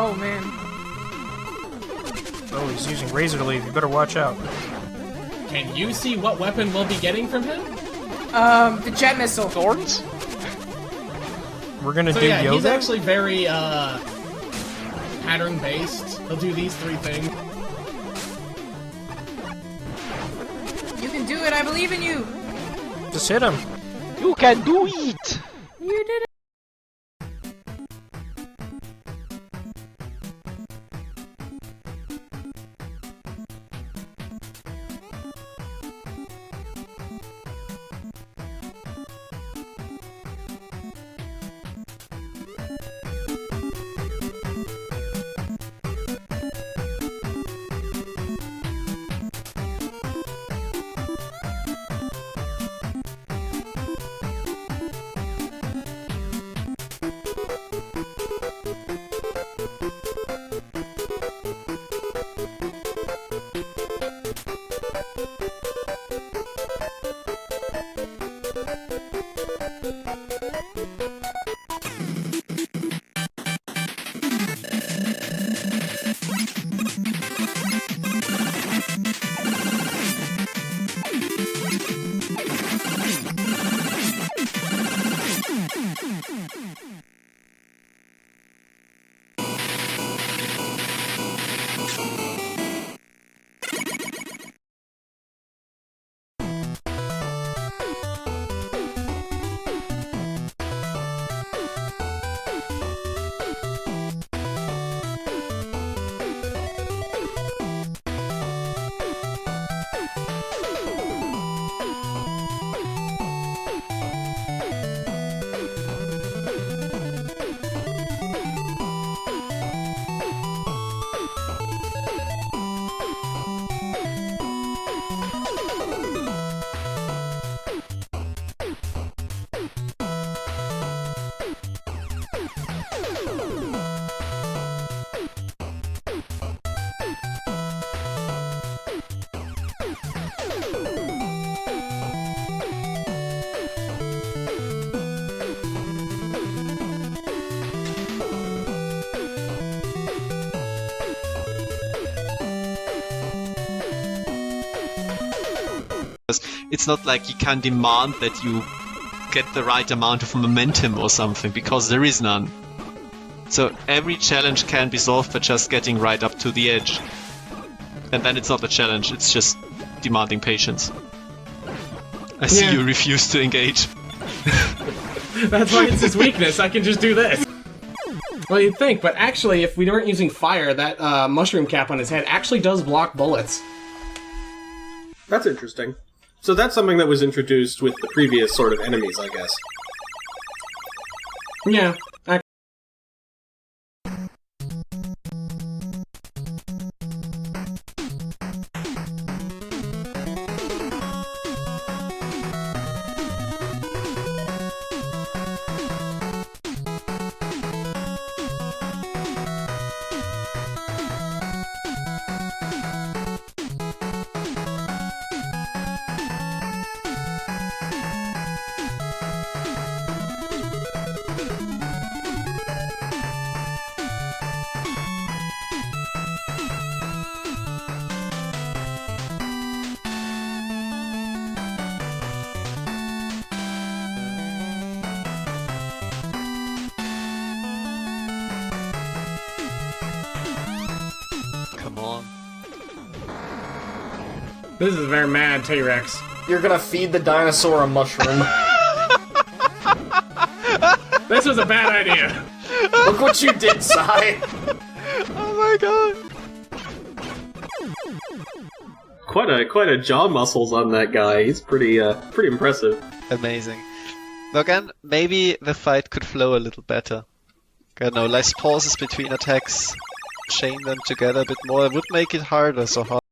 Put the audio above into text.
Oh, man. Oh, he's using razor leaf. You better watch out. Can you see what weapon we'll be getting from him? The jet missile. Thorns? We're gonna So do yeah, yoga? he's actually very, pattern-based. He'll do these 3 things. You can do it, I believe in you! Just hit him. You can do it! You did it! It's not like you can demand that you get the right amount of momentum or something, because there is none. So every challenge can be solved by just getting right up to the edge. And then it's not a challenge, it's just demanding patience. I see you refuse to engage. That's why it's his weakness, I can just do this. Well, you'd think, but actually, if we weren't using fire, that mushroom cap on his head actually does block bullets. That's interesting. So that's something that was introduced with the previous sort of enemies, I guess. Yeah. Come on. This is a very mad T-Rex. You're gonna feed the dinosaur a mushroom. This was a bad idea. Look what you did, Sai. Oh my god. Quite a jaw muscles on that guy. He's pretty impressive. Amazing. Now again, maybe the fight could flow a little better. I don't know, less pauses between attacks, chain them together a bit more. It would make it harder, so hard.